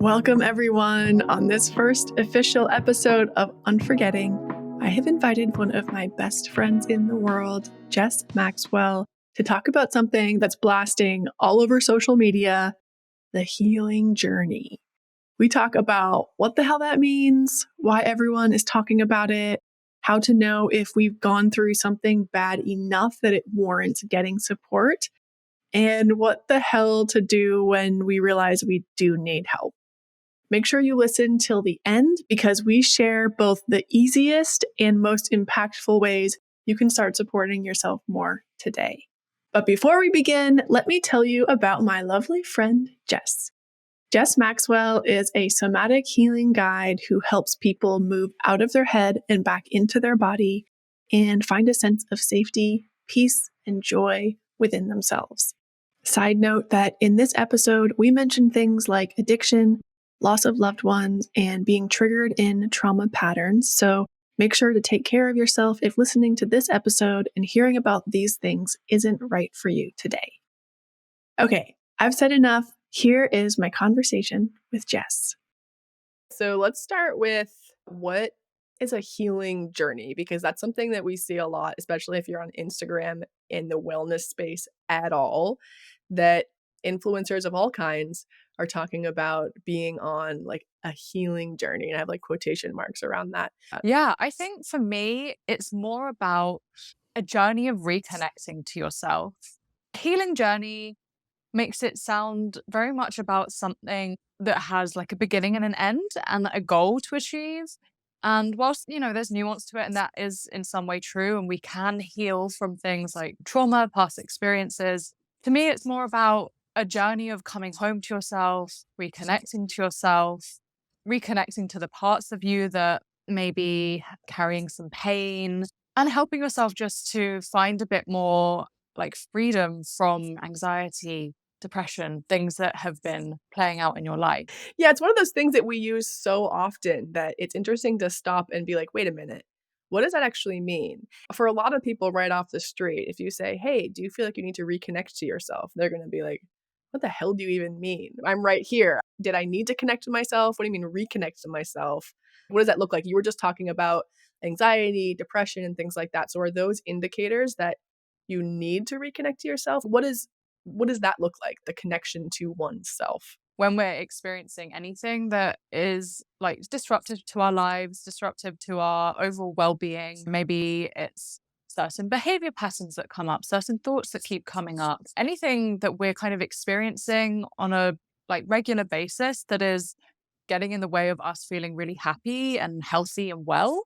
Welcome, everyone. On this first official episode of Unforgetting, I have invited one of my best friends in the world, Jess Maxwell, to talk about something that's blasting all over social media, the healing journey. We talk about what the hell that means, why everyone is talking about it, how to know if we've gone through something bad enough that it warrants getting support, and what the hell to do when we realize we do need help. Make sure you listen till the end because we share both the easiest and most impactful ways you can start supporting yourself more today. But before we begin, let me tell you about my lovely friend, Jess. Jess Maxwell is a somatic healing guide who helps people move out of their head and back into their body and find a sense of safety, peace, and joy within themselves. Side note that in this episode, we mention things like addiction, loss of loved ones, and being triggered in trauma patterns. So make sure to take care of yourself if listening to this episode and hearing about these things isn't right for you today. Okay, I've said enough. Here is my conversation with Jess. So let's start with what is a healing journey, because that's something that we see a lot, especially if you're on Instagram in the wellness space at all, that influencers of all kinds are talking about being on like a healing journey. And I have like quotation marks around that. Yeah, I think for me, it's more about a journey of reconnecting to yourself. Healing journey makes it sound very much about something that has like a beginning and an end and a goal to achieve. And whilst, there's nuance to it, and that is in some way true, and we can heal from things like trauma, past experiences, to me, it's more about a journey of coming home to yourself, reconnecting to yourself, reconnecting to the parts of you that may be carrying some pain, and helping yourself just to find a bit more like freedom from anxiety, depression, things that have been playing out in your life. Yeah, it's one of those things that we use so often that it's interesting to stop and be like, wait a minute, what does that actually mean? For a lot of people right off the street, if you say, hey, do you feel like you need to reconnect to yourself? They're going to be like, what the hell do you even mean? I'm right here. Did I need to connect to myself? What do you mean reconnect to myself? What does that look like? You were just talking about anxiety, depression, and things like that. So are those indicators that you need to reconnect to yourself? What does that look like, the connection to oneself? When we're experiencing anything that is like disruptive to our lives, disruptive to our overall well-being, maybe it's certain behavior patterns that come up, certain thoughts that keep coming up, anything that we're kind of experiencing on a like regular basis that is getting in the way of us feeling really happy and healthy and well,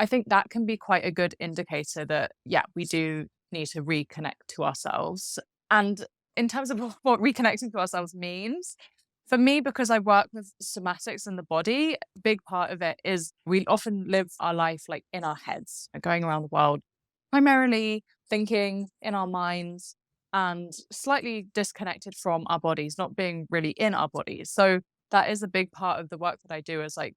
I think that can be quite a good indicator that, yeah, we do need to reconnect to ourselves. And in terms of what reconnecting to ourselves means, for me, because I work with somatics in the body, a big part of it is we often live our life like in our heads, going around the world, primarily thinking in our minds and slightly disconnected from our bodies, not being really in our bodies. So that is a big part of the work that I do, is like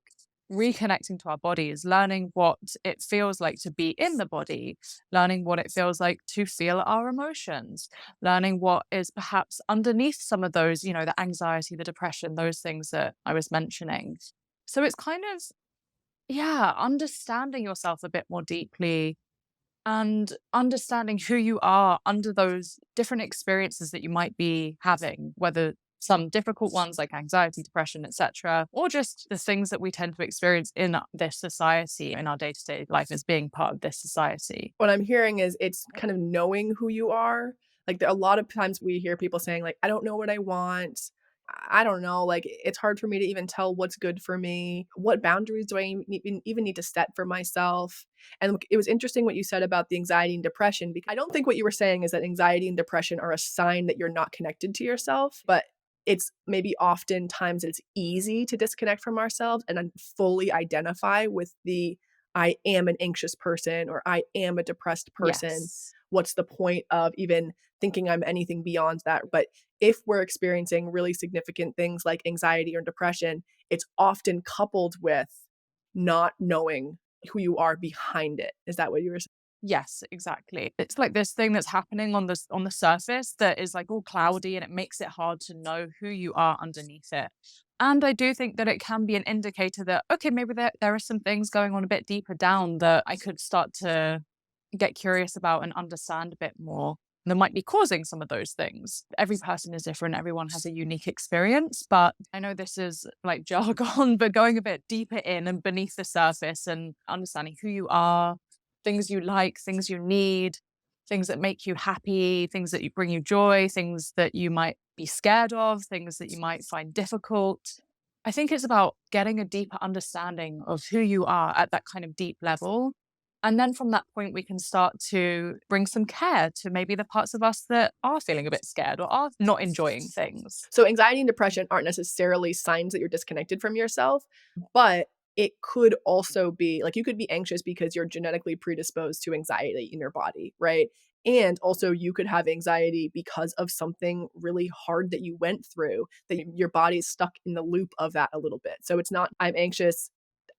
reconnecting to our bodies, learning what it feels like to be in the body, learning what it feels like to feel our emotions, learning what is perhaps underneath some of those, the anxiety, the depression, those things that I was mentioning. So it's kind of, yeah, understanding yourself a bit more deeply and understanding who you are under those different experiences that you might be having, whether some difficult ones like anxiety, depression, etc., or just the things that we tend to experience in this society, in our day-to-day life as being part of this society. What I'm hearing is it's kind of knowing who you are. Like a lot of times we hear people saying like, I don't know what I want. I don't know, like it's hard for me to even tell what's good for me. What boundaries do I even need to set for myself? And it was interesting what you said about the anxiety and depression, because I don't think what you were saying is that anxiety and depression are a sign that you're not connected to yourself, but it's maybe oftentimes it's easy to disconnect from ourselves and fully identify with the I am an anxious person or I am a depressed person. Yes. What's the point of even thinking I'm anything beyond that? But if we're experiencing really significant things like anxiety or depression, it's often coupled with not knowing who you are behind it. Is that what you were saying? Yes, exactly. It's like this thing that's happening on the surface that is like all cloudy, and it makes it hard to know who you are underneath it. And I do think that it can be an indicator that, okay, maybe there are some things going on a bit deeper down that I could start to get curious about and understand a bit more that might be causing some of those things. Every person is different. Everyone has a unique experience, but I know this is like jargon, but going a bit deeper in and beneath the surface and understanding who you are, things you like, things you need, things that make you happy, things that bring you joy, things that you might be scared of, things that you might find difficult. I think it's about getting a deeper understanding of who you are at that kind of deep level. And then from that point, we can start to bring some care to maybe the parts of us that are feeling a bit scared or are not enjoying things. So anxiety and depression aren't necessarily signs that you're disconnected from yourself, but it could also be like you could be anxious because you're genetically predisposed to anxiety in your body, right? And also, you could have anxiety because of something really hard that you went through, that your body's stuck in the loop of that a little bit. So it's not, I'm anxious,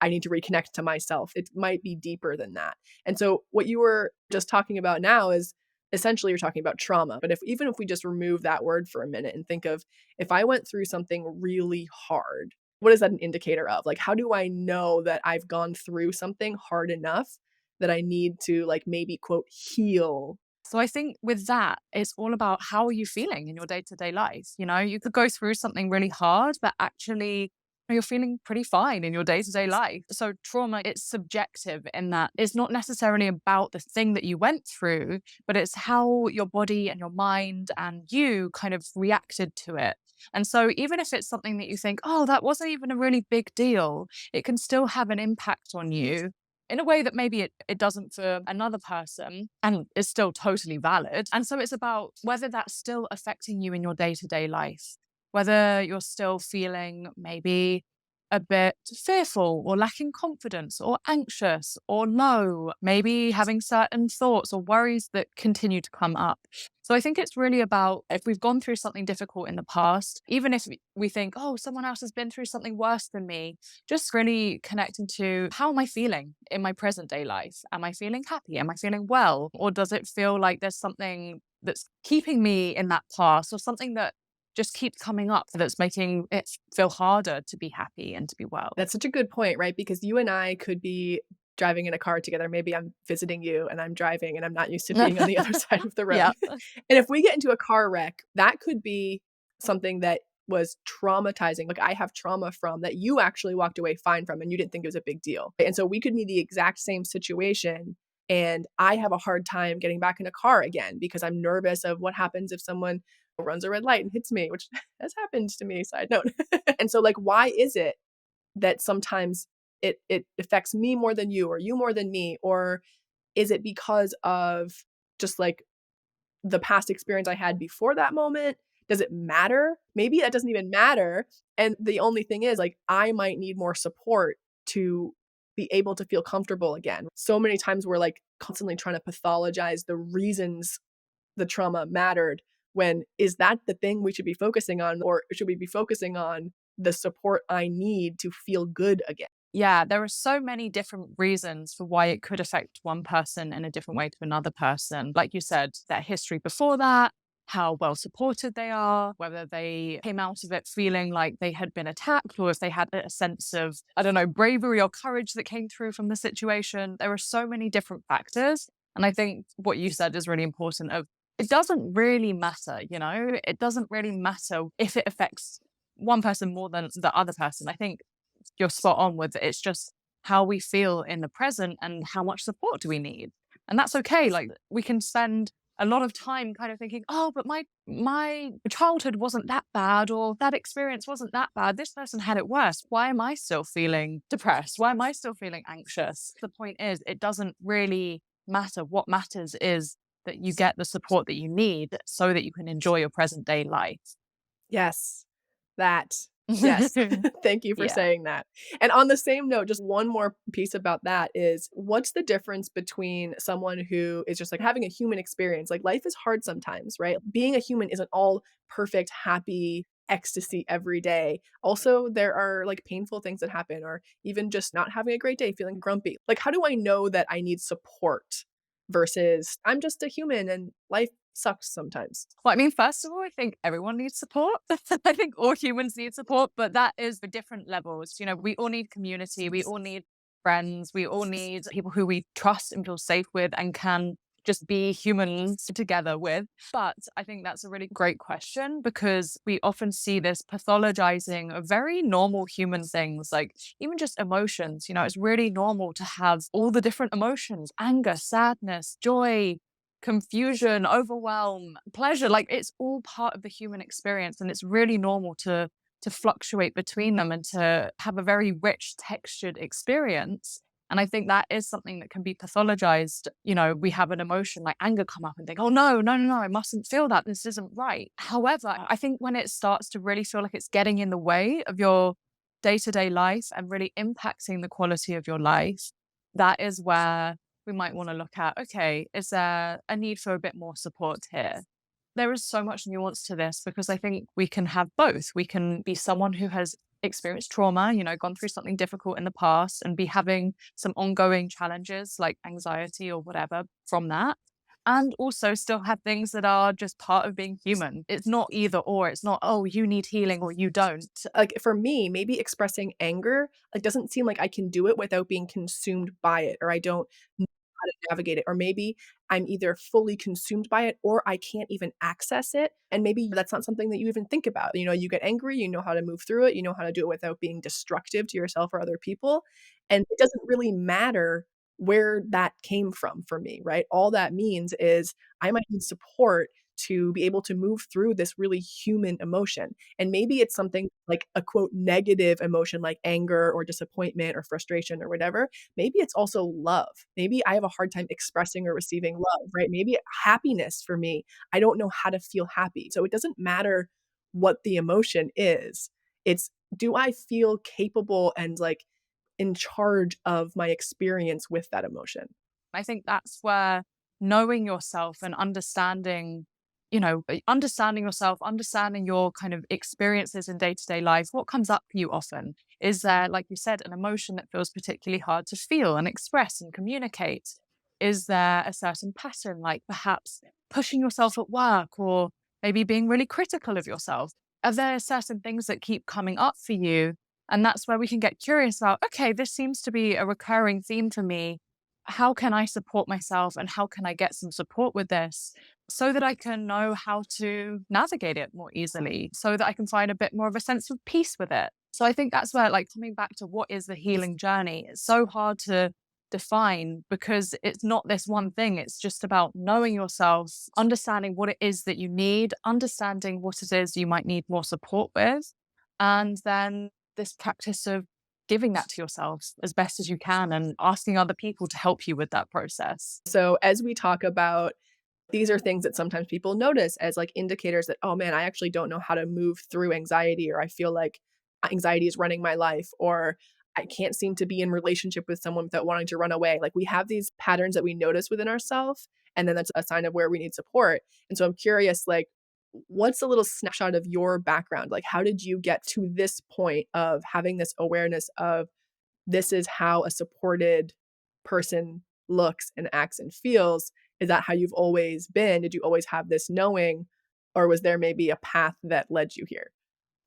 I need to reconnect to myself. It might be deeper than that. And so, what you were just talking about now is essentially you're talking about trauma. But even if we just remove that word for a minute and think of if I went through something really hard, what is that an indicator of? Like, how do I know that I've gone through something hard enough that I need to, like, maybe quote, heal? So I think with that, it's all about how are you feeling in your day-to-day life? You know, you could go through something really hard, but actually you're feeling pretty fine in your day-to-day life. So trauma, it's subjective in that it's not necessarily about the thing that you went through, but it's how your body and your mind and you kind of reacted to it. And so even if it's something that you think, oh, that wasn't even a really big deal, it can still have an impact on you in a way that maybe it doesn't for another person and is still totally valid. And so it's about whether that's still affecting you in your day-to-day life, whether you're still feeling maybe a bit fearful or lacking confidence or anxious or low, maybe having certain thoughts or worries that continue to come up. So I think it's really about if we've gone through something difficult in the past, even if we think, oh, someone else has been through something worse than me, just really connecting to how am I feeling in my present day life? Am I feeling happy? Am I feeling well? Or does it feel like there's something that's keeping me in that past or something that just keeps coming up that's making it feel harder to be happy and to be well? That's such a good point, right? Because you and I could be driving in a car together. Maybe I'm visiting you and I'm driving and I'm not used to being on the other side of the road. Yeah. And if we get into a car wreck, that could be something that was traumatizing. Like I have trauma from that you actually walked away fine from and you didn't think it was a big deal. And so we could be the exact same situation. And I have a hard time getting back in a car again because I'm nervous of what happens if someone runs a red light and hits me, which has happened to me, side note. And so like, why is it that sometimes it affects me more than you or you more than me? Or is it because of just like the past experience I had before that moment? Does it matter? Maybe that doesn't even matter. And the only thing is like I might need more support to be able to feel comfortable again. So many times we're like constantly trying to pathologize the reasons the trauma mattered when is that the thing we should be focusing on, or should we be focusing on the support I need to feel good again? Yeah, there are so many different reasons for why it could affect one person in a different way to another person. Like you said, their history before that, how well supported they are, whether they came out of it feeling like they had been attacked, or if they had a sense of, I don't know, bravery or courage that came through from the situation. There are so many different factors. And I think what you said is really important of it doesn't really matter, you know, it doesn't really matter if it affects one person more than the other person. I think you're spot on with it. It's just how we feel in the present and how much support do we need. And that's okay. Like we can spend a lot of time kind of thinking, oh, but my childhood wasn't that bad, or that experience wasn't that bad. This person had it worse. Why am I still feeling depressed? Why am I still feeling anxious? The point is, it doesn't really matter. What matters is that you get the support that you need so that you can enjoy your present day life. Yes, that. Yes. Thank you for Yeah. saying that. And on the same note, just one more piece about that is what's the difference between someone who is just like having a human experience? Like life is hard sometimes, right? Being a human isn't all perfect, happy, ecstasy every day. Also, there are like painful things that happen, or even just not having a great day, feeling grumpy. Like, how do I know that I need support versus I'm just a human and life sucks sometimes. Well, I mean, first of all, I think everyone needs support. I think all humans need support, but that is for different levels. You know, we all need community, we all need friends, we all need people who we trust and feel safe with and can just be humans together with. But I think that's a really great question because we often see this pathologizing of very normal human things, like even just emotions. You know, it's really normal to have all the different emotions: anger, sadness, joy, confusion, overwhelm, pleasure. Like it's all part of the human experience. And it's really normal to fluctuate between them and to have a very rich textured experience. And I think that is something that can be pathologized. You know, we have an emotion like anger come up and think, oh no, no, no, no, I mustn't feel that. This isn't right. However, I think when it starts to really feel like it's getting in the way of your day-to-day life and really impacting the quality of your life, that is where we might want to look at, okay, is there a need for a bit more support here? There is so much nuance to this because I think we can have both. We can be someone who has experienced trauma, you know, gone through something difficult in the past and be having some ongoing challenges like anxiety or whatever from that. And also still have things that are just part of being human. It's not either or. It's not, oh, you need healing or you don't. Like for me, maybe expressing anger like doesn't seem like I can do it without being consumed by it, or I don't know how to navigate it, or maybe I'm either fully consumed by it or I can't even access it. And maybe that's not something that you even think about. You know, you get angry, you know how to move through it, you know how to do it without being destructive to yourself or other people. And it doesn't really matter where that came from for me, right? All that means is I might need support to be able to move through this really human emotion. And maybe it's something like a quote negative emotion like anger or disappointment or frustration or whatever. Maybe it's also love. Maybe I have a hard time expressing or receiving love, right? Maybe happiness for me. I don't know how to feel happy. So it doesn't matter what the emotion is. It's do I feel capable and like in charge of my experience with that emotion? I think that's where knowing yourself and understanding, you know, understanding yourself, understanding your kind of experiences in day to day life, what comes up for you often? Is there, like you said, an emotion that feels particularly hard to feel and express and communicate? Is there a certain pattern, like perhaps pushing yourself at work or maybe being really critical of yourself? Are there certain things that keep coming up for you? And that's where we can get curious about, okay, this seems to be a recurring theme for me. How can I support myself and how can I get some support with this so that I can know how to navigate it more easily, so that I can find a bit more of a sense of peace with it. So I think that's where, like, coming back to what is the healing journey, it's so hard to define because it's not this one thing. It's just about knowing yourself, understanding what it is that you need, understanding what it is you might need more support with, and then this practice of giving that to yourself as best as you can and asking other people to help you with that process. So as we talk about these are things that sometimes people notice as like indicators that, oh man, I actually don't know how to move through anxiety, or I feel like anxiety is running my life, or I can't seem to be in relationship with someone without wanting to run away. Like we have these patterns that we notice within ourselves, and then that's a sign of where we need support. And so I'm curious, like, what's a little snapshot of your background? Like, how did you get to this point of having this awareness of this is how a supported person looks and acts and feels? Is that how you've always been? Did you always have this knowing, or was there maybe a path that led you here?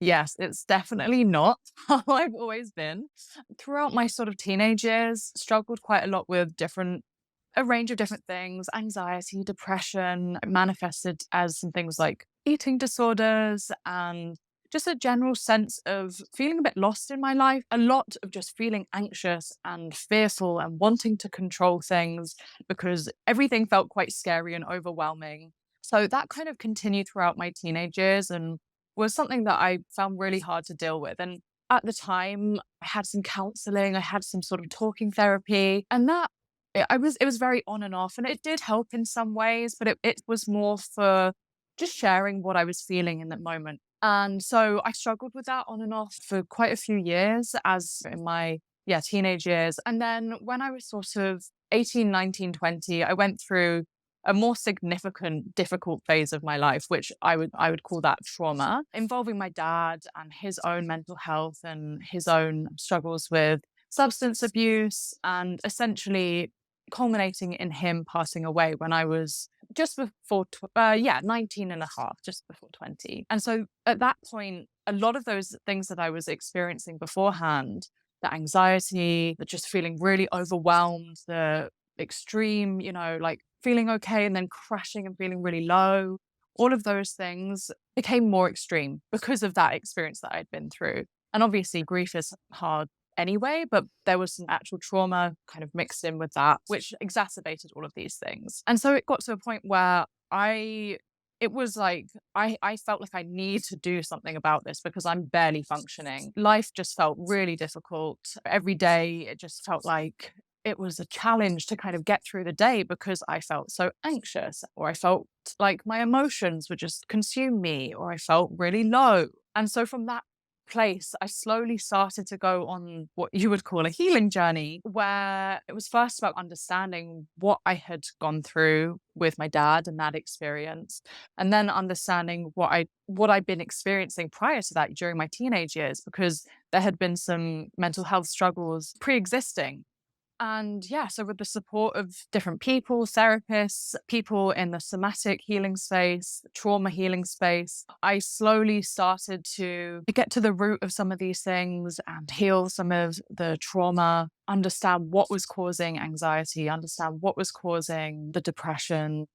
Yes, it's definitely not how I've always been. Throughout my sort of teenage years, struggled quite a lot with a range of different things, anxiety, depression, manifested as some things like eating disorders and just a general sense of feeling a bit lost in my life, a lot of just feeling anxious and fearful and wanting to control things because everything felt quite scary and overwhelming. So that kind of continued throughout my teenage years and was something that I found really hard to deal with. And at the time, I had some counseling, I had some sort of talking therapy, and that it was very on and off, and it did help in some ways, but it was more for just sharing what I was feeling in that moment. And so I struggled with that on and off for quite a few years as in my teenage years. And then when I was sort of 18, 19, 20, I went through a more significant, difficult phase of my life, which I would call that trauma, involving my dad and his own mental health and his own struggles with substance abuse, and essentially culminating in him passing away when I was just before, 19 and a half, just before 20. And so at that point, a lot of those things that I was experiencing beforehand, the anxiety, the just feeling really overwhelmed, the extreme, like feeling okay and then crashing and feeling really low, all of those things became more extreme because of that experience that I'd been through. And obviously, grief is hard anyway, but there was some actual trauma kind of mixed in with that, which exacerbated all of these things. And so it got to a point where it was like, I felt like I need to do something about this because I'm barely functioning. Life just felt really difficult. Every day, it just felt like it was a challenge to kind of get through the day because I felt so anxious, or I felt like my emotions would just consume me, or I felt really low. And so from that place, I slowly started to go on what you would call a healing journey, where it was first about understanding what I had gone through with my dad and that experience, and then understanding what I'd been experiencing prior to that during my teenage years, because there had been some mental health struggles pre-existing. And yeah, so with the support of different people, therapists, people in the somatic healing space, trauma healing space, I slowly started to get to the root of some of these things and heal some of the trauma, understand what was causing anxiety, understand what was causing the depression.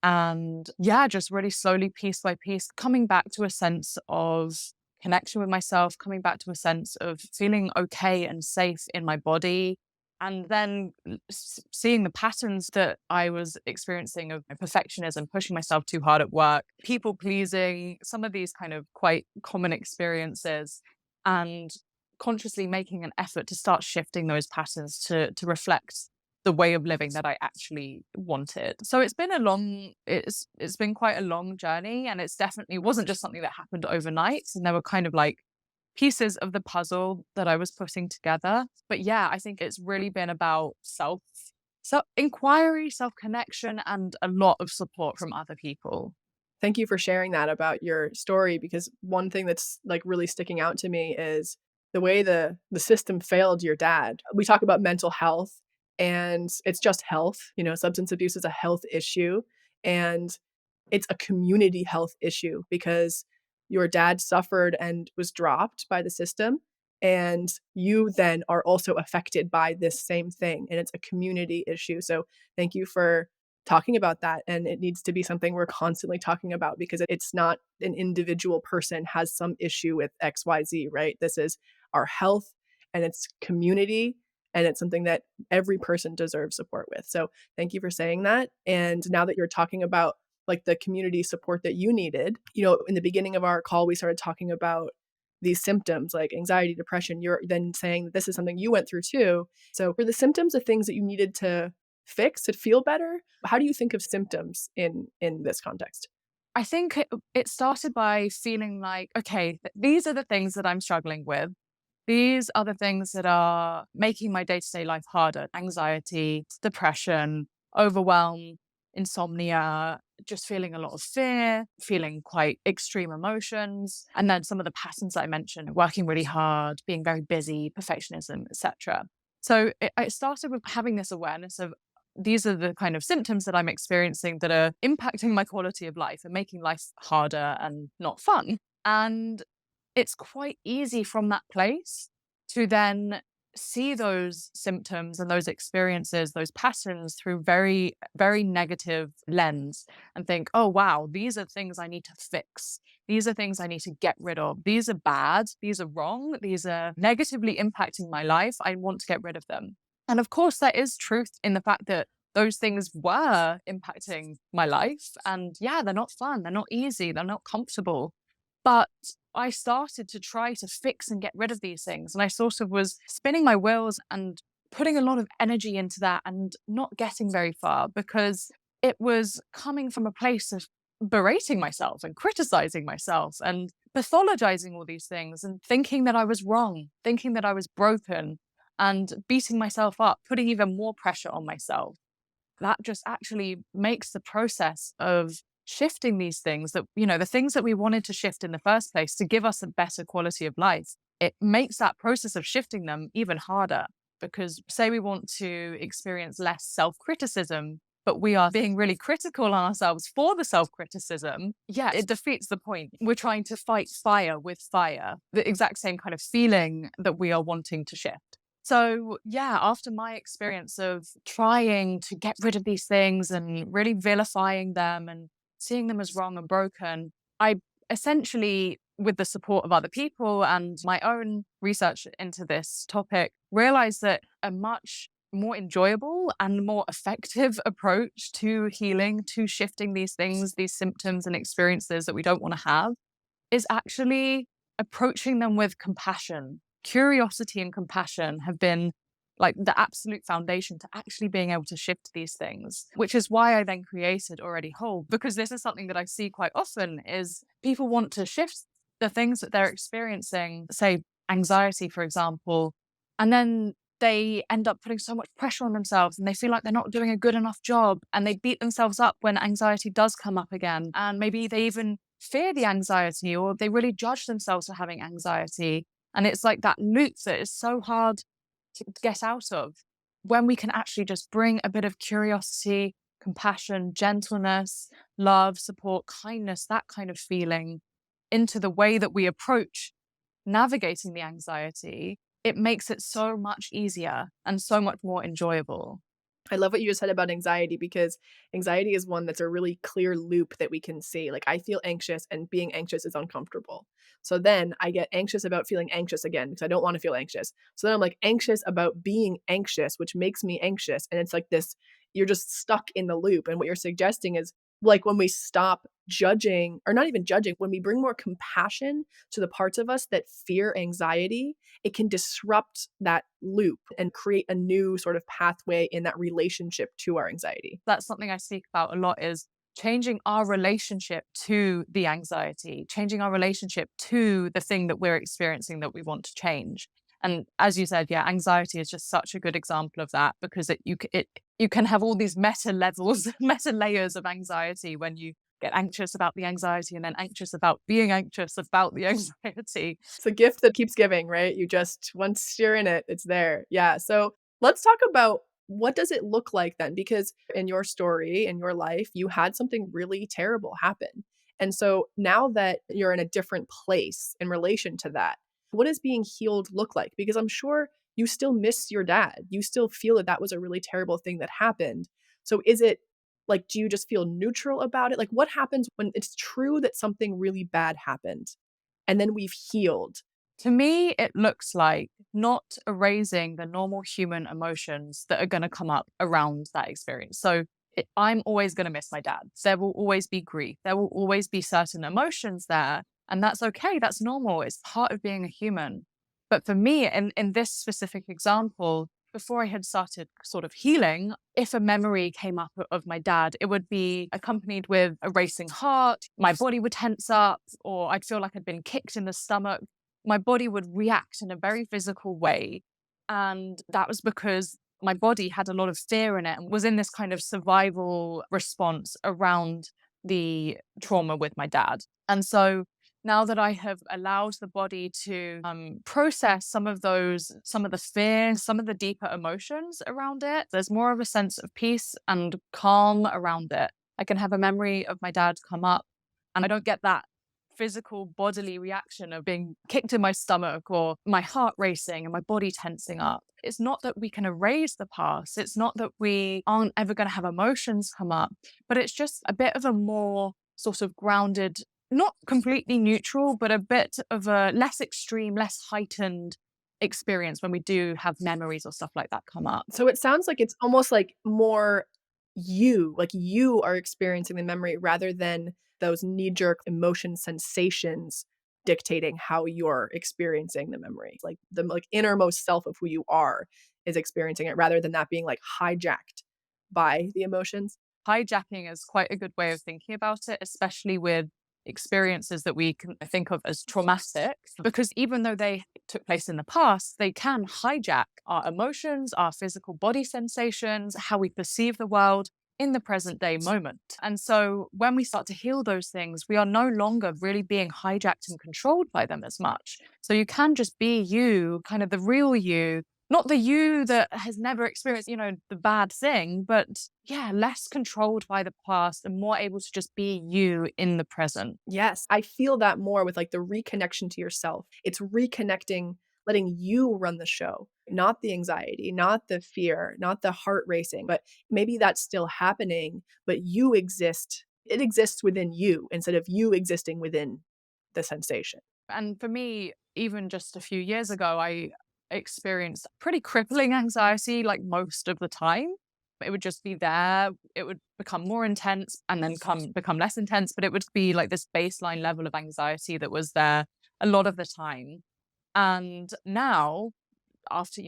And yeah, just really slowly, piece by piece, coming back to a sense of connection with myself, coming back to a sense of feeling okay and safe in my body, and then seeing the patterns that I was experiencing of perfectionism, pushing myself too hard at work, people pleasing, some of these kind of quite common experiences, and consciously making an effort to start shifting those patterns to reflect the way of living that I actually wanted. So it's been quite a long journey, and it's definitely wasn't just something that happened overnight. And there were kind of like pieces of the puzzle that I was putting together. But yeah, I think it's really been about self inquiry, self connection, and a lot of support from other people. Thank you for sharing that about your story, because one thing that's like really sticking out to me is the way the system failed your dad. We talk about mental health, and it's just health, substance abuse is a health issue, and it's a community health issue because your dad suffered and was dropped by the system, and you then are also affected by this same thing, and it's a community issue. So thank you for talking about that, and it needs to be something we're constantly talking about, because it's not an individual person has some issue with XYZ, right? This is our health, and it's community, and it's something that every person deserves support with. So thank you for saying that. And now that you're talking about like the community support that you needed, in the beginning of our call, we started talking about these symptoms like anxiety, depression. You're then saying that this is something you went through too. So were the symptoms the things that you needed to fix to feel better? How do you think of symptoms in this context? I think it started by feeling like, okay, these are the things that I'm struggling with. These are the things that are making my day to day life harder: anxiety, depression, overwhelm, insomnia, just feeling a lot of fear, feeling quite extreme emotions. And then some of the patterns that I mentioned: working really hard, being very busy, perfectionism, etc. So it started with having this awareness of these are the kind of symptoms that I'm experiencing that are impacting my quality of life and making life harder and not fun. And it's quite easy from that place to then see those symptoms and those experiences, those patterns through very, very negative lens and think, oh, wow, these are things I need to fix. These are things I need to get rid of. These are bad. These are wrong. These are negatively impacting my life. I want to get rid of them. And of course, there is truth in the fact that those things were impacting my life. And yeah, they're not fun. They're not easy. They're not comfortable. But I started to try to fix and get rid of these things. And I sort of was spinning my wheels and putting a lot of energy into that and not getting very far, because it was coming from a place of berating myself and criticizing myself and pathologizing all these things and thinking that I was wrong, thinking that I was broken, and beating myself up, putting even more pressure on myself. That just actually makes the process of shifting these things that, the things that we wanted to shift in the first place to give us a better quality of life, it makes that process of shifting them even harder. Because say we want to experience less self-criticism, but we are being really critical on ourselves for the self-criticism, yeah, it defeats the point. We're trying to fight fire with fire, the exact same kind of feeling that we are wanting to shift. So, yeah, after my experience of trying to get rid of these things and really vilifying them and seeing them as wrong and broken, I essentially, with the support of other people and my own research into this topic, realized that a much more enjoyable and more effective approach to healing, to shifting these things, these symptoms and experiences that we don't want to have, is actually approaching them with compassion. Curiosity and compassion have been like the absolute foundation to actually being able to shift these things, which is why I then created Already Whole, because this is something that I see quite often is people want to shift the things that they're experiencing, say anxiety, for example, and then they end up putting so much pressure on themselves and they feel like they're not doing a good enough job and they beat themselves up when anxiety does come up again. And maybe they even fear the anxiety or they really judge themselves for having anxiety. And it's like that loop that is so hard to get out of when we can actually just bring a bit of curiosity, compassion, gentleness, love, support, kindness, that kind of feeling into the way that we approach navigating the anxiety. It makes it so much easier and so much more enjoyable. I love what you just said about anxiety, because anxiety is one that's a really clear loop that we can see. Like, I feel anxious and being anxious is uncomfortable. So then I get anxious about feeling anxious again because I don't want to feel anxious. So then I'm like anxious about being anxious, which makes me anxious. And it's like this, you're just stuck in the loop. And what you're suggesting is, like, when we stop judging, or not even judging, when we bring more compassion to the parts of us that fear anxiety, it can disrupt that loop and create a new sort of pathway in that relationship to our anxiety. That's something I speak about a lot, is changing our relationship to the anxiety, changing our relationship to the thing that we're experiencing that we want to change. And as you said, yeah, anxiety is just such a good example of that, because you can have all these meta levels, meta layers of anxiety when you get anxious about the anxiety and then anxious about being anxious about the anxiety. It's a gift that keeps giving, right? You just, once you're in it, it's there. Yeah. So let's talk about, what does it look like then? Because in your story, in your life, you had something really terrible happen. And so now that you're in a different place in relation to that, what does being healed look like? Because I'm sure you still miss your dad. You still feel that that was a really terrible thing that happened. So is it like, do you just feel neutral about it? Like, what happens when it's true that something really bad happened and then we've healed? To me, it looks like not erasing the normal human emotions that are going to come up around that experience. So I'm always going to miss my dad. There will always be grief. There will always be certain emotions there. And that's okay. That's normal. It's part of being a human. But for me, in this specific example, before I had started sort of healing, if a memory came up of my dad, it would be accompanied with a racing heart. My body would tense up, or I'd feel like I'd been kicked in the stomach. My body would react in a very physical way. And that was because my body had a lot of fear in it and was in this kind of survival response around the trauma with my dad. And so now that I have allowed the body to process some of the fear, some of the deeper emotions around it, there's more of a sense of peace and calm around it. I can have a memory of my dad come up and I don't get that physical bodily reaction of being kicked in my stomach or my heart racing and my body tensing up. It's not that we can erase the past. It's not that we aren't ever going to have emotions come up, but it's just a bit of a more sort of grounded, not completely neutral, but a bit of a less extreme, less heightened experience when we do have memories or stuff like that come up. So it sounds like it's almost like more you, like you are experiencing the memory rather than those knee-jerk emotion sensations dictating how you're experiencing the memory. Like the like innermost self of who you are is experiencing it rather than that being like hijacked by the emotions. Hijacking is quite a good way of thinking about it, especially with experiences that we can think of as traumatic, because even though they took place in the past, they can hijack our emotions, our physical body sensations, how we perceive the world in the present day moment. And so when we start to heal those things, we are no longer really being hijacked and controlled by them as much. So you can just be you, kind of the real you, not the you that has never experienced, the bad thing, but yeah, less controlled by the past and more able to just be you in the present. Yes, I feel that more with like the reconnection to yourself. It's reconnecting, letting you run the show, not the anxiety, not the fear, not the heart racing, but maybe that's still happening, but you exist. It exists within you instead of you existing within the sensation. And for me, even just a few years ago, I experienced pretty crippling anxiety like most of the time. It would just be there. It would become more intense and then become less intense, but it would be like this baseline level of anxiety that was there a lot of the time. And now, after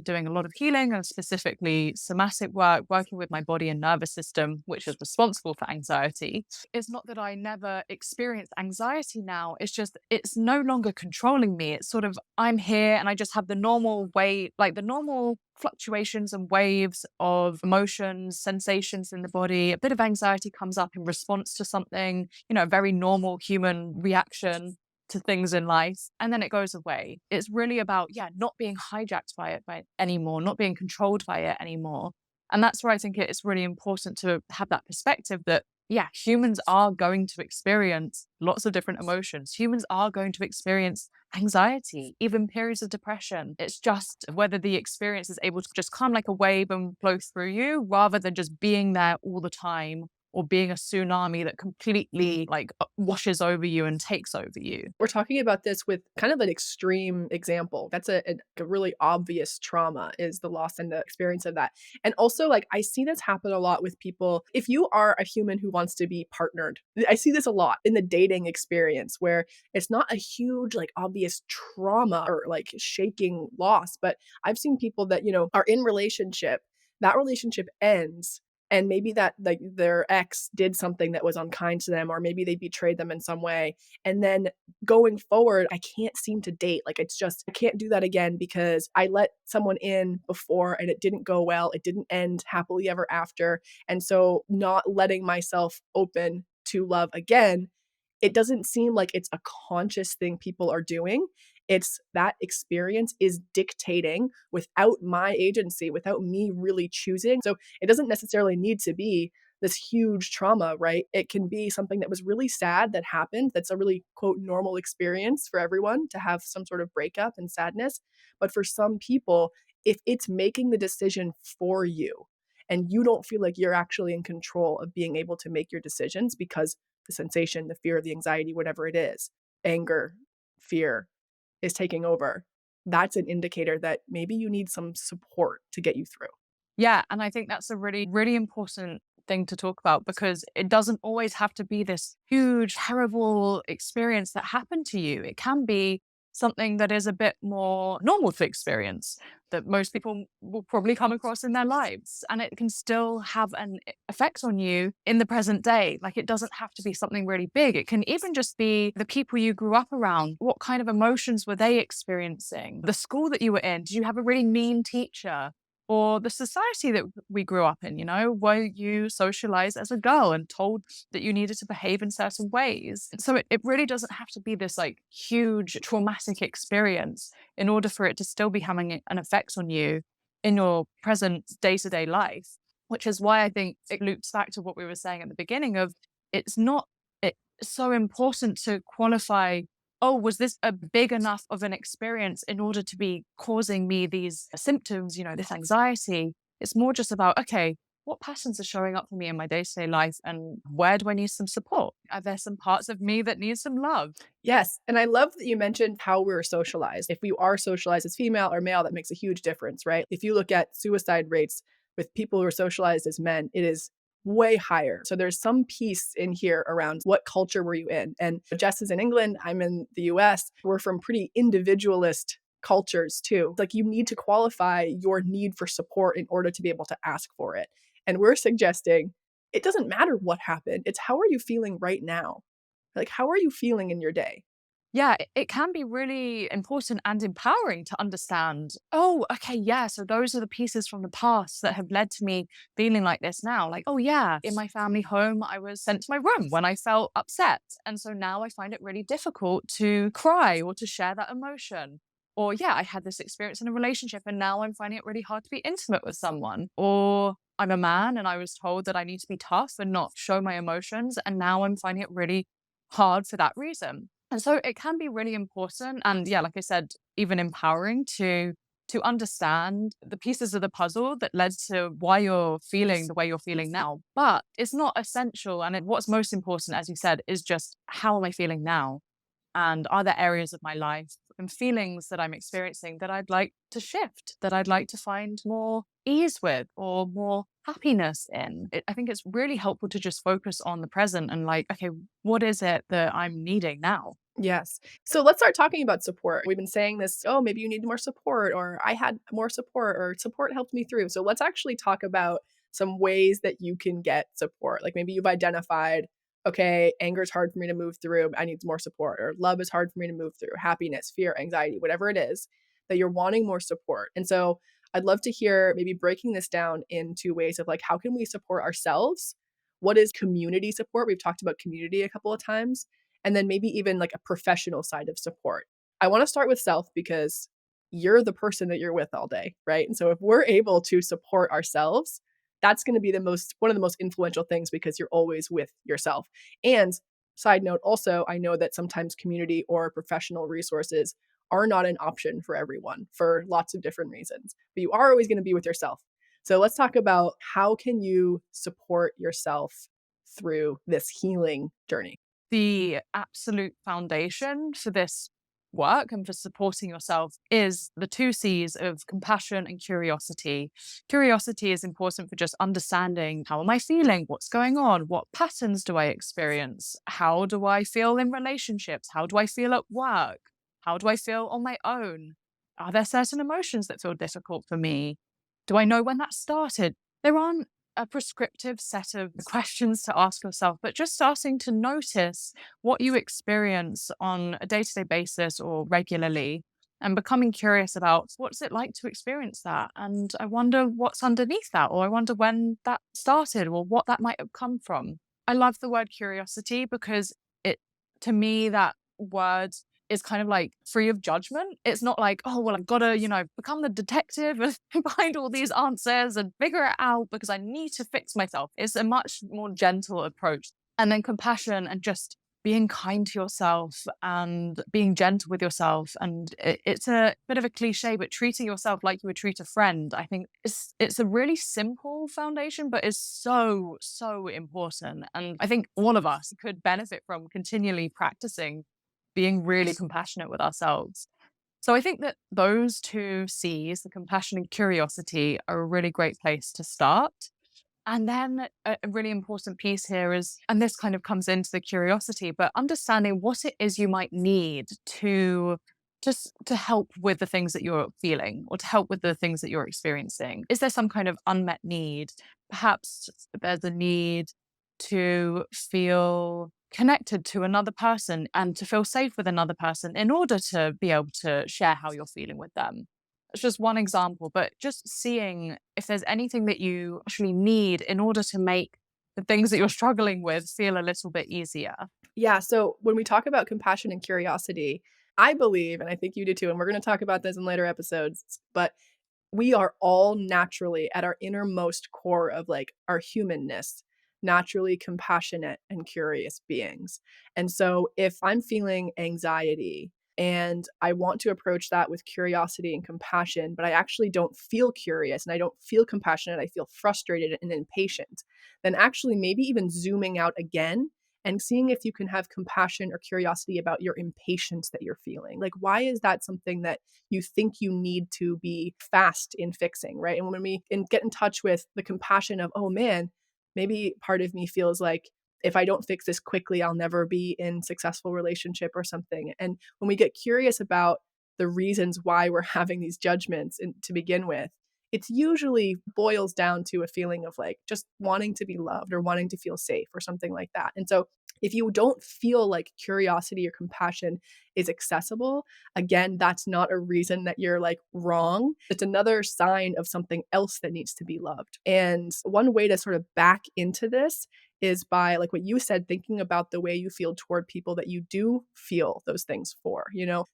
doing a lot of healing and specifically somatic work, working with my body and nervous system, which is responsible for anxiety, it's not that I never experience anxiety now. It's just, it's no longer controlling me. It's sort of, I'm here and I just have the normal way, like the normal fluctuations and waves of emotions, sensations in the body. A bit of anxiety comes up in response to something, a very normal human reaction to things in life, and then it goes away. It's really about, yeah, not being hijacked by it anymore, not being controlled by it anymore. And that's where I think it's really important to have that perspective that, yeah, humans are going to experience lots of different emotions. Humans are going to experience anxiety, even periods of depression. It's just whether the experience is able to just come like a wave and flow through you rather than just being there all the time or being a tsunami that completely like washes over you and takes over you. We're talking about this with kind of an extreme example. That's a really obvious trauma is the loss and the experience of that. And also, like, I see this happen a lot with people. If you are a human who wants to be partnered, I see this a lot in the dating experience where it's not a huge, like, obvious trauma or like shaking loss, but I've seen people that, are in relationship, that relationship ends and maybe that like their ex did something that was unkind to them or maybe they betrayed them in some way, and then going forward, I can't seem to date. Like, it's just, I can't do that again because I let someone in before and it didn't go well. It didn't end happily ever after. And so, not letting myself open to love again, it doesn't seem like it's a conscious thing people are doing. It's that experience is dictating without my agency, without me really choosing. So, it doesn't necessarily need to be this huge trauma, right? It can be something that was really sad that happened. That's a really, quote, normal experience for everyone to have some sort of breakup and sadness. But for some people, if it's making the decision for you and you don't feel like you're actually in control of being able to make your decisions because the sensation, the fear, the anxiety, whatever it is, anger, fear is taking over, that's an indicator that maybe you need some support to get you through. Yeah, and I think that's a really, really important thing to talk about because it doesn't always have to be this huge, terrible experience that happened to you. It can be something that is a bit more normal to experience that most people will probably come across in their lives. And it can still have an effect on you in the present day. Like, it doesn't have to be something really big. It can even just be the people you grew up around. What kind of emotions were they experiencing? The school that you were in, did you have a really mean teacher? Or the society that we grew up in, were you socialized as a girl and told that you needed to behave in certain ways? And so it really doesn't have to be this like huge traumatic experience in order for it to still be having an effect on you in your present day-to-day life, which is why I think it loops back to what we were saying at the beginning of it's so important to qualify, oh, was this a big enough of an experience in order to be causing me these symptoms, this anxiety? It's more just about, okay, what patterns are showing up for me in my day-to-day life and where do I need some support? Are there some parts of me that need some love? Yes, and I love that you mentioned how we're socialized. If we are socialized as female or male, that makes a huge difference, right? If you look at suicide rates with people who are socialized as men, it is way higher. So there's some piece in here around what culture were you in? And Jess is in England, I'm in the US. We're from pretty individualist cultures too. Like, you need to qualify your need for support in order to be able to ask for it. And we're suggesting it doesn't matter what happened. It's how are you feeling right now? Like, how are you feeling in your day? Yeah, it can be really important and empowering to understand, oh, okay, yeah, so those are the pieces from the past that have led to me feeling like this now. Like, oh, yeah, in my family home, I was sent to my room when I felt upset. And so now I find it really difficult to cry or to share that emotion. Or, yeah, I had this experience in a relationship and now I'm finding it really hard to be intimate with someone. Or I'm a man and I was told that I need to be tough and not show my emotions. And now I'm finding it really hard for that reason. And so it can be really important. And yeah, like I said, even empowering to understand the pieces of the puzzle that led to why you're feeling the way you're feeling now. But it's not essential. And what's most important, as you said, is just how am I feeling now? And are there areas of my life and feelings that I'm experiencing that I'd like to shift, that I'd like to find more ease with or more happiness in? I think it's really helpful to just focus on the present and like, okay, what is it that I'm needing now? Yes. So let's start talking about support. We've been saying this, oh, maybe you need more support, or I had more support, or support helped me through. So let's actually talk about some ways that you can get support. Like maybe you've identified, okay, anger is hard for me to move through. I need more support, or love is hard for me to move through, happiness, fear, anxiety, whatever it is that you're wanting more support. And so I'd love to hear maybe breaking this down into ways of like, how can we support ourselves? What is community support? We've talked about community a couple of times, and then maybe even like a professional side of support. I want to start with self because you're the person that you're with all day, right? And so if we're able to support ourselves, that's going to be one of the most influential things because you're always with yourself. And side note also, I know that sometimes community or professional resources are not an option for everyone for lots of different reasons, but you are always going to be with yourself. So let's talk about how can you support yourself through this healing journey. The absolute foundation for this work and for supporting yourself is the two C's of compassion and curiosity. Curiosity is important for just understanding how am I feeling? What's going on? What patterns do I experience? How do I feel in relationships? How do I feel at work? How do I feel on my own? Are there certain emotions that feel difficult for me? Do I know when that started? There aren't a prescriptive set of questions to ask yourself, but just starting to notice what you experience on a day to day basis or regularly and becoming curious about what's it like to experience that. And I wonder what's underneath that, or I wonder when that started or what that might have come from. I love the word curiosity because it, to me, that word is kind of like free of judgment. It's not like, oh, well, I've got to, become the detective and find all these answers and figure it out because I need to fix myself. It's a much more gentle approach. And then compassion and just being kind to yourself and being gentle with yourself. And it's a bit of a cliche, but treating yourself like you would treat a friend, I think it's a really simple foundation, but is so, so important. And I think all of us could benefit from continually practicing being really compassionate with ourselves. So I think that those two C's, the compassion and curiosity, are a really great place to start. And then a really important piece here is, and this kind of comes into the curiosity, but understanding what it is you might need to just to help with the things that you're feeling or to help with the things that you're experiencing. Is there some kind of unmet need? Perhaps there's a need to feel connected to another person and to feel safe with another person in order to be able to share how you're feeling with them. It's just one example, but just seeing if there's anything that you actually need in order to make the things that you're struggling with feel a little bit easier. Yeah. So when we talk about compassion and curiosity, I believe, and I think you do too, and we're going to talk about this in later episodes, but we are all naturally at our innermost core of like our humanness, naturally compassionate and curious beings. And so if I'm feeling anxiety and I want to approach that with curiosity and compassion, but I actually don't feel curious and I don't feel compassionate, I feel frustrated and impatient, then actually maybe even zooming out again and seeing if you can have compassion or curiosity about your impatience that you're feeling. Like, why is that something that you think you need to be fast in fixing, right? And when we get in touch with the compassion of, oh man, maybe part of me feels like if I don't fix this quickly, I'll never be in successful relationship or something. And when we get curious about the reasons why we're having these judgments to begin with, it's usually boils down to a feeling of like just wanting to be loved or wanting to feel safe or something like that. And so if you don't feel like curiosity or compassion is accessible, again, that's not a reason that you're like wrong. It's another sign of something else that needs to be loved. And one way to sort of back into this is by, like what you said, thinking about the way you feel toward people that you do feel those things for. You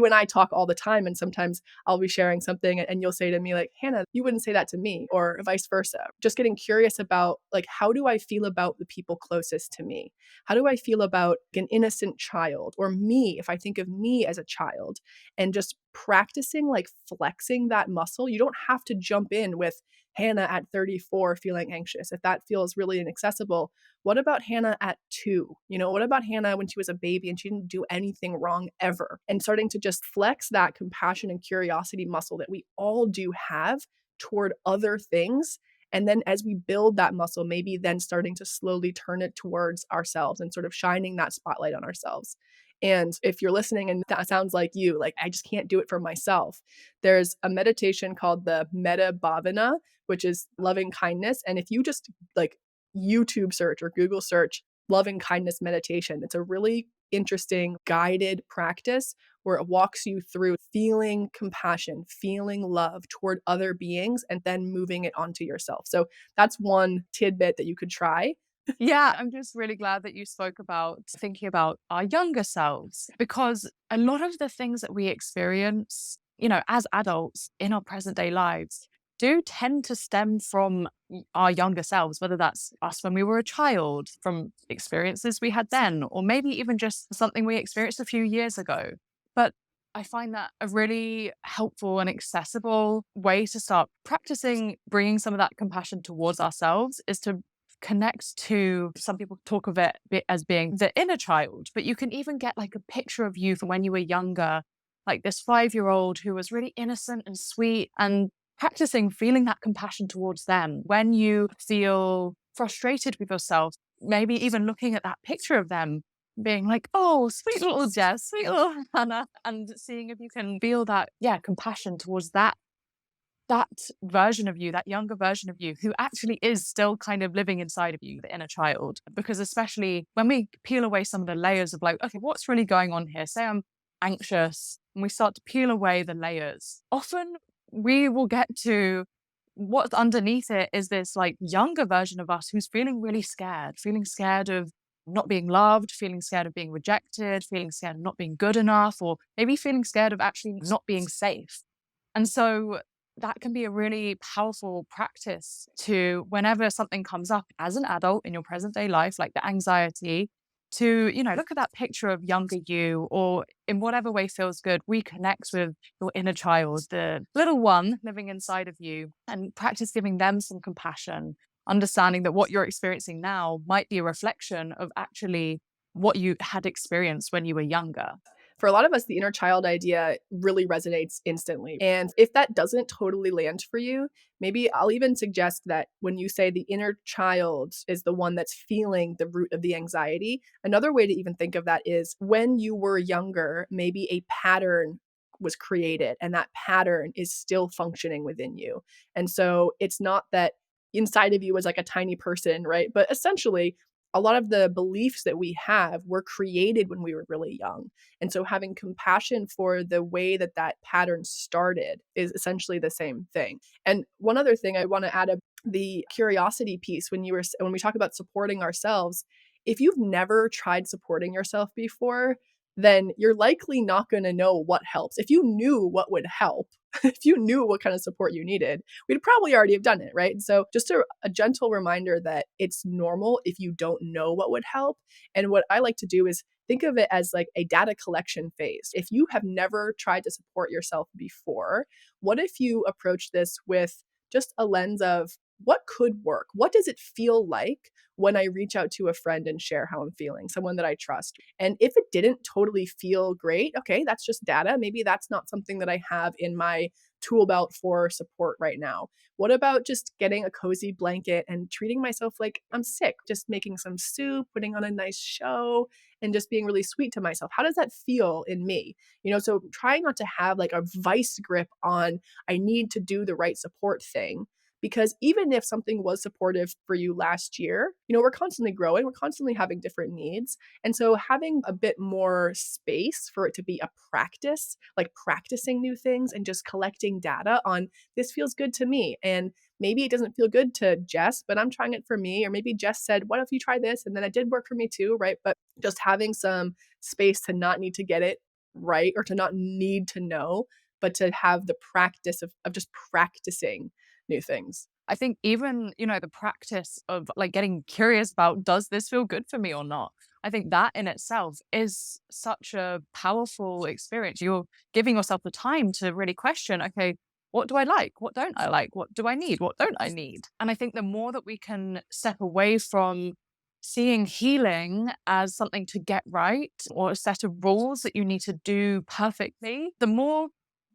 and I talk all the time, and sometimes I'll be sharing something and you'll say to me like, Hannah, you wouldn't say that to me, or vice versa. Just getting curious about like, how do I feel about the people closest to me? How do I feel about an innocent child, or me, if I think of me as a child, and just practicing like flexing that muscle. You don't have to jump in with Hannah at 34 feeling anxious. If that feels really inaccessible, what about Hannah at 2? What about Hannah when she was a baby and she didn't do anything wrong ever? And starting to just flex that compassion and curiosity muscle that we all do have toward other things. And then as we build that muscle, maybe then starting to slowly turn it towards ourselves and sort of shining that spotlight on ourselves. And if you're listening and that sounds like you, like, I just can't do it for myself, there's a meditation called the Metta Bhavana, which is loving kindness. And if you just like YouTube search or Google search loving kindness meditation, it's a really interesting guided practice where it walks you through feeling compassion, feeling love toward other beings, and then moving it onto yourself. So that's one tidbit that you could try. Yeah, I'm just really glad that you spoke about thinking about our younger selves, because a lot of the things that we experience, as adults in our present day lives do tend to stem from our younger selves, whether that's us when we were a child, from experiences we had then, or maybe even just something we experienced a few years ago. But I find that a really helpful and accessible way to start practicing bringing some of that compassion towards ourselves is to connect to, some people talk of it as being the inner child, but you can even get like a picture of you from when you were younger, like this 5-year-old who was really innocent and sweet, and practicing feeling that compassion towards them. When you feel frustrated with yourself, maybe even looking at that picture of them being like, oh, sweet little Jess, sweet little Hannah, and seeing if you can feel that, compassion towards that version of you, that younger version of you, who actually is still kind of living inside of you, the inner child. Because especially when we peel away some of the layers of like, okay, what's really going on here? Say I'm anxious, and we start to peel away the layers. Often we will get to what's underneath it is this like younger version of us who's feeling scared of not being loved, feeling scared of being rejected, feeling scared of not being good enough, or maybe feeling scared of actually not being safe. And so that can be a really powerful practice to, whenever something comes up as an adult in your present day life, like the anxiety, to, look at that picture of younger you, or in whatever way feels good, reconnect with your inner child, the little one living inside of you, and practice giving them some compassion, understanding that what you're experiencing now might be a reflection of actually what you had experienced when you were younger. For a lot of us, the inner child idea really resonates instantly. And if that doesn't totally land for you, maybe I'll even suggest that when you say the inner child is the one that's feeling the root of the anxiety, another way to even think of that is when you were younger, maybe a pattern was created and that pattern is still functioning within you. And so it's not that inside of you is like a tiny person, right? But essentially, a lot of the beliefs that we have were created when we were really young. And so having compassion for the way that that pattern started is essentially the same thing. And one other thing I want to add, the curiosity piece, when we talk about supporting ourselves, if you've never tried supporting yourself before, then you're likely not going to know what helps. If you knew what would help, if you knew what kind of support you needed, we'd probably already have done it, right? And so just a gentle reminder that it's normal if you don't know what would help. And what I like to do is think of it as like a data collection phase. If you have never tried to support yourself before, what if you approach this with just a lens of what could work? What does it feel like when I reach out to a friend and share how I'm feeling, someone that I trust? And if it didn't totally feel great, okay, that's just data. Maybe that's not something that I have in my tool belt for support right now. What about just getting a cozy blanket and treating myself like I'm sick, just making some soup, putting on a nice show, and just being really sweet to myself? How does that feel in me? So trying not to have like a vice grip on, I need to do the right support thing. Because even if something was supportive for you last year, we're constantly growing, we're constantly having different needs. And so having a bit more space for it to be a practice, like practicing new things and just collecting data on this feels good to me. And maybe it doesn't feel good to Jess, but I'm trying it for me. Or maybe Jess said, "What if you try this?" And then it did work for me too, right? But just having some space to not need to get it right or to not need to know, but to have the practice of just practicing new things. I think even, the practice of like getting curious about, does this feel good for me or not? I think that in itself is such a powerful experience. You're giving yourself the time to really question, okay, what do I like? What don't I like? What do I need? What don't I need? And I think the more that we can step away from seeing healing as something to get right or a set of rules that you need to do perfectly, the more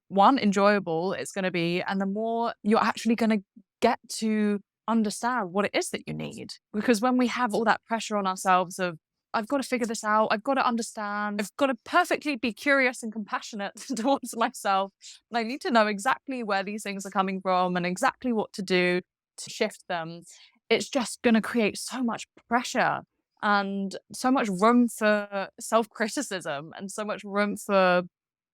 one, enjoyable it's going to be, and the more you're actually going to get to understand what it is that you need. Because when we have all that pressure on ourselves of, I've got to figure this out, I've got to understand, I've got to perfectly be curious and compassionate towards myself, and I need to know exactly where these things are coming from and exactly what to do to shift them, it's just going to create so much pressure and so much room for self criticism and so much room for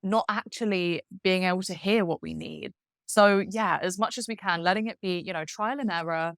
not actually being able to hear what we need. So yeah, as much as we can, letting it be, trial and error,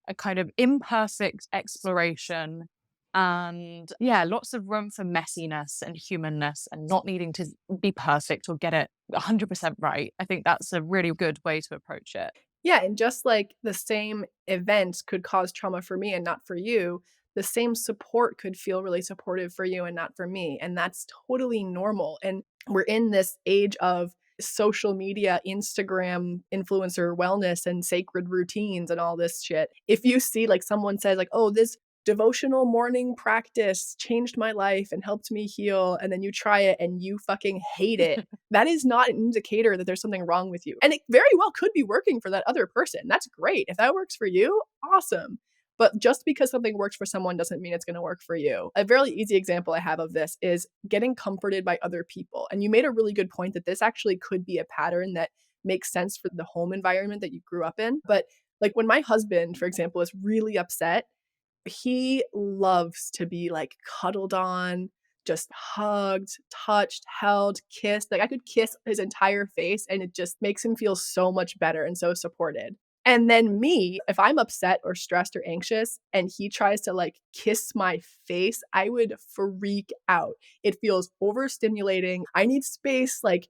a kind of imperfect exploration, and yeah, lots of room for messiness and humanness and not needing to be perfect or get it 100% right. I think that's a really good way to approach it. Yeah, and just like the same event could cause trauma for me and not for you, the same support could feel really supportive for you and not for me. And that's totally normal. And we're in this age of social media, Instagram, influencer wellness, and sacred routines and all this shit. If you see like someone says, like, oh, this devotional morning practice changed my life and helped me heal, and then you try it and you fucking hate it, that is not an indicator that there's something wrong with you. And it very well could be working for that other person. That's great. If that works for you, awesome. But just because something works for someone doesn't mean it's going to work for you. A very easy example I have of this is getting comforted by other people. And you made a really good point that this actually could be a pattern that makes sense for the home environment that you grew up in. But like when my husband, for example, is really upset, he loves to be like cuddled on, just hugged, touched, held, kissed. Like I could kiss his entire face and it just makes him feel so much better and so supported. And then me, if I'm upset or stressed or anxious and he tries to like kiss my face, I would freak out. It feels overstimulating. I need space. Like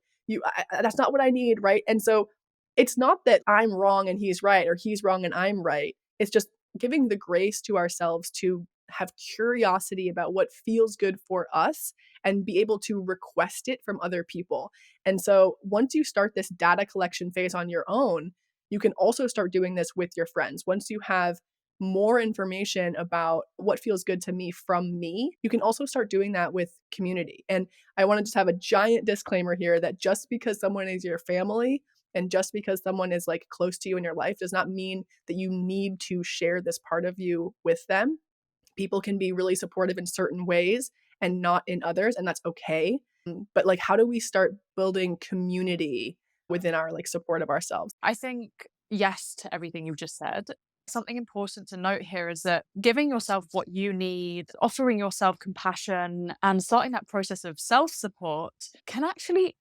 that's not what I need, right? And so it's not that I'm wrong and he's right or he's wrong and I'm right. It's just giving the grace to ourselves to have curiosity about what feels good for us and be able to request it from other people. And so once you start this data collection phase on your own, you can also start doing this with your friends. Once you have more information about what feels good to me from me, you can also start doing that with community. And I want to just have a giant disclaimer here that just because someone is your family and just because someone is like close to you in your life does not mean that you need to share this part of you with them. People can be really supportive in certain ways and not in others, and that's okay. But like, how do we start building community within our like support of ourselves? I think yes to everything you've just said. Something important to note here is that giving yourself what you need, offering yourself compassion, and starting that process of self support can actually,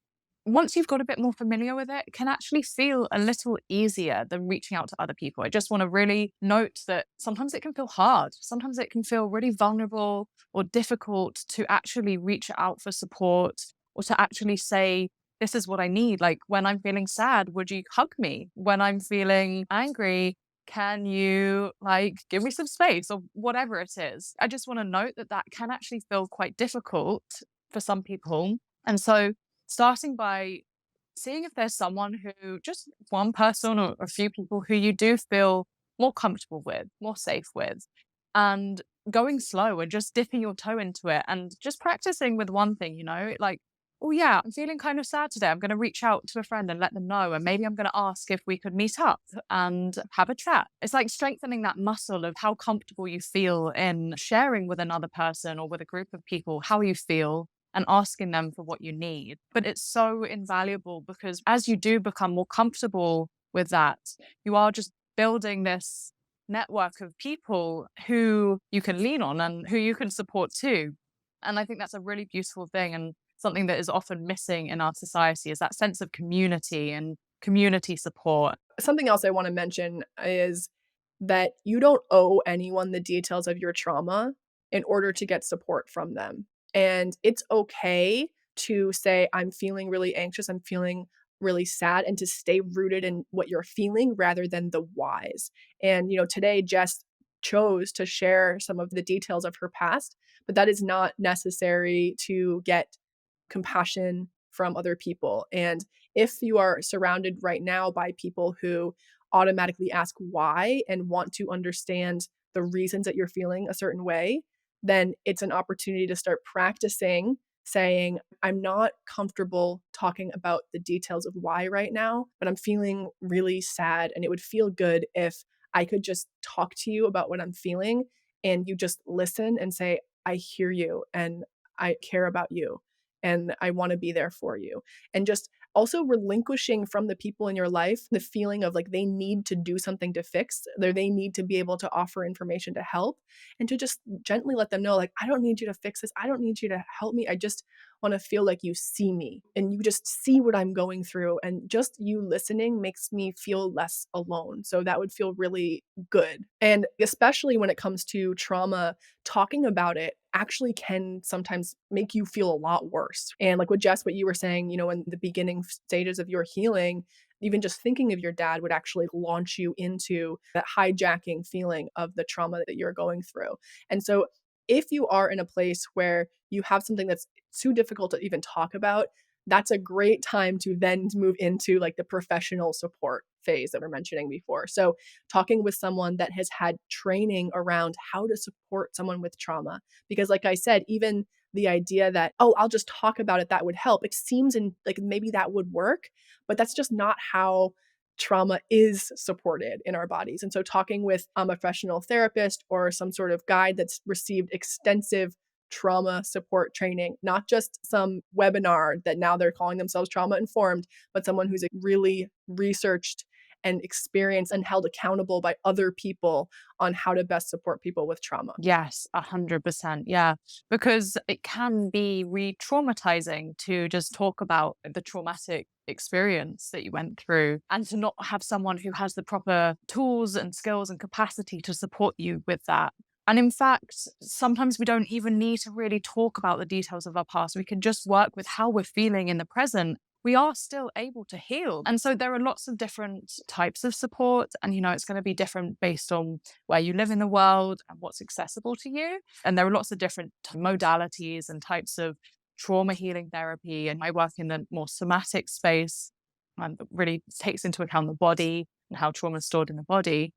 once you've got a bit more familiar with it, can actually feel a little easier than reaching out to other people. I just want to really note that sometimes it can feel hard. Sometimes it can feel really vulnerable or difficult to actually reach out for support or to actually say, this is what I need. Like when I'm feeling sad, would you hug me? When I'm feeling angry, can you like give me some space or whatever it is? I just want to note that that can actually feel quite difficult for some people. And so starting by seeing if there's someone who, just one person or a few people who you do feel more comfortable with, more safe with, and going slow and just dipping your toe into it and just practicing with one thing, like, oh yeah, I'm feeling kind of sad today. I'm going to reach out to a friend and let them know. And maybe I'm going to ask if we could meet up and have a chat. It's like strengthening that muscle of how comfortable you feel in sharing with another person or with a group of people how you feel and asking them for what you need. But it's so invaluable because as you do become more comfortable with that, you are just building this network of people who you can lean on and who you can support too. And I think that's a really beautiful thing and something that is often missing in our society is that sense of community and community support. Something else I want to mention is that you don't owe anyone the details of your trauma in order to get support from them. And it's okay to say, I'm feeling really anxious, I'm feeling really sad, and to stay rooted in what you're feeling rather than the whys. And, today Jess chose to share some of the details of her past, but that is not necessary to get compassion from other people. And if you are surrounded right now by people who automatically ask why and want to understand the reasons that you're feeling a certain way, then it's an opportunity to start practicing saying, I'm not comfortable talking about the details of why right now, but I'm feeling really sad. And it would feel good if I could just talk to you about what I'm feeling and you just listen and say, I hear you and I care about you and I want to be there for you. And just also relinquishing from the people in your life the feeling of like they need to do something to fix, or they need to be able to offer information to help, and to just gently let them know, like, I don't need you to fix this. I don't need you to help me. I just want to feel like you see me and you just see what I'm going through. And just you listening makes me feel less alone. So that would feel really good. And especially when it comes to trauma, talking about it actually can sometimes make you feel a lot worse. And like with Jess, what you were saying, in the beginning stages of your healing, even just thinking of your dad would actually launch you into that hijacking feeling of the trauma that you're going through. And so if you are in a place where you have something that's too difficult to even talk about, that's a great time to then move into like the professional support phase that we're mentioning before. So talking with someone that has had training around how to support someone with trauma. Because like I said, even the idea that, oh, I'll just talk about it, that would help. It seems like maybe that would work, but that's just not how trauma is supported in our bodies. And so talking with a professional therapist or some sort of guide that's received extensive trauma support training, not just some webinar that now they're calling themselves trauma informed, but someone who's really researched and experienced and held accountable by other people on how to best support people with trauma. Yes, 100%. Yeah, because it can be re-traumatizing to just talk about the traumatic experience that you went through and to not have someone who has the proper tools and skills and capacity to support you with that. And in fact, sometimes we don't even need to really talk about the details of our past. We can just work with how we're feeling in the present. We are still able to heal. And so there are lots of different types of support. And, it's going to be different based on where you live in the world and what's accessible to you. And there are lots of different modalities and types of trauma healing therapy. And I work in the more somatic space and really takes into account the body and how trauma is stored in the body.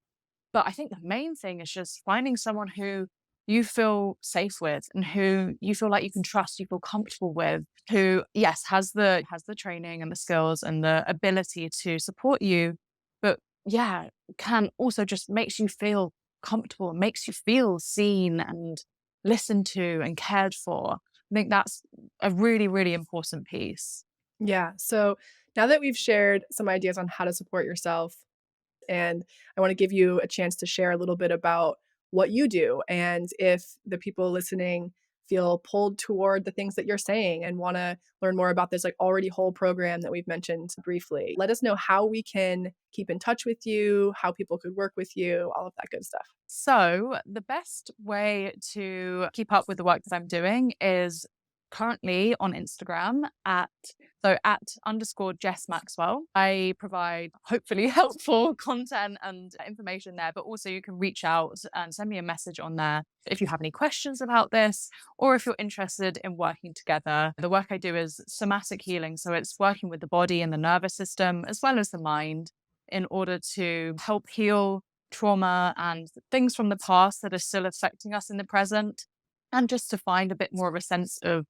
But I think the main thing is just finding someone who you feel safe with and who you feel like you can trust, you feel comfortable with, who, yes, has the training and the skills and the ability to support you, but yeah, can also just makes you feel comfortable, makes you feel seen and listened to and cared for. I think that's a really, really important piece. Yeah. So now that we've shared some ideas on how to support yourself, and I want to give you a chance to share a little bit about what you do. And if the people listening feel pulled toward the things that you're saying and want to learn more about this like already whole program that we've mentioned briefly, let us know how we can keep in touch with you, how people could work with you, all of that good stuff. So, the best way to keep up with the work that I'm doing is currently on Instagram at underscore Jess Maxwell. I provide hopefully helpful content and information there, but also you can reach out and send me a message on there if you have any questions about this or if you're interested in working together. The work I do is somatic healing. So it's working with the body and the nervous system as well as the mind in order to help heal trauma and things from the past that are still affecting us in the present, and just to find a bit more of a sense of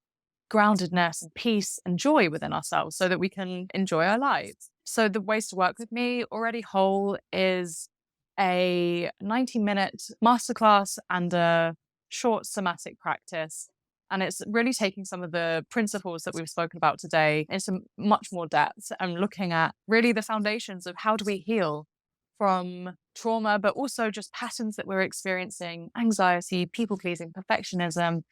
groundedness and peace and joy within ourselves so that we can enjoy our lives. So the ways to work with me already whole is a 90-minute masterclass and a short somatic practice. And it's really taking some of the principles that we've spoken about today into much more depth and looking at really the foundations of how do we heal from trauma, but also just patterns that we're experiencing, anxiety, people pleasing, perfectionism,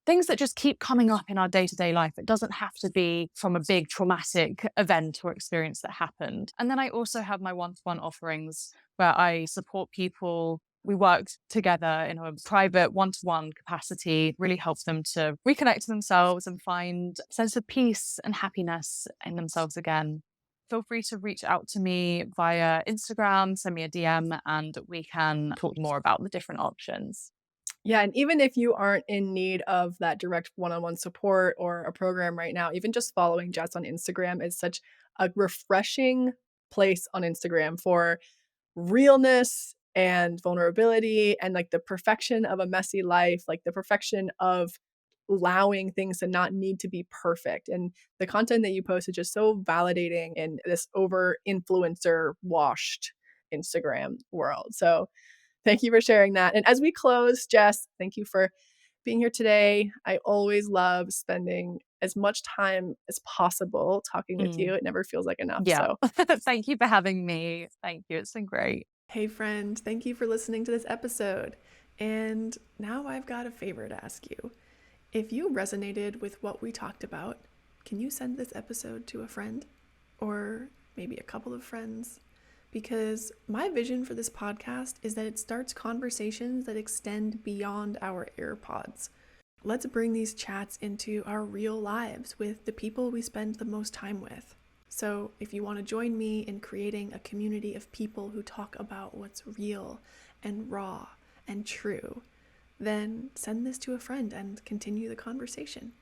things that just keep coming up in our day-to-day life. It doesn't have to be from a big traumatic event or experience that happened. And then I also have my one-to-one offerings where I support people. We work together in a private one-to-one capacity, really help them to reconnect to themselves and find a sense of peace and happiness in themselves again. Feel free to reach out to me via Instagram, send me a DM, and we can talk more about the different options. Yeah, and even if you aren't in need of that direct one-on-one support or a program right now, even just following Jess on Instagram is such a refreshing place on Instagram for realness and vulnerability and like the perfection of a messy life, like the perfection of allowing things to not need to be perfect. And the content that you post is just so validating in this over influencer washed Instagram world. So thank you for sharing that. And as we close, Jess, thank you for being here today. I always love spending as much time as possible talking with you. It never feels like enough. Yeah. So, Thank you for having me. Thank you. It's been great. hey, friend, thank you for listening to this episode. And now I've got a favor to ask you. If you resonated with what we talked about, can you send this episode to a friend or maybe a couple of friends? Because my vision for this podcast is that it starts conversations that extend beyond our AirPods. Let's bring these chats into our real lives with the people we spend the most time with. So if you want to join me in creating a community of people who talk about what's real and raw and true, then send this to a friend and continue the conversation.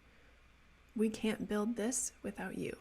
We can't build this without you.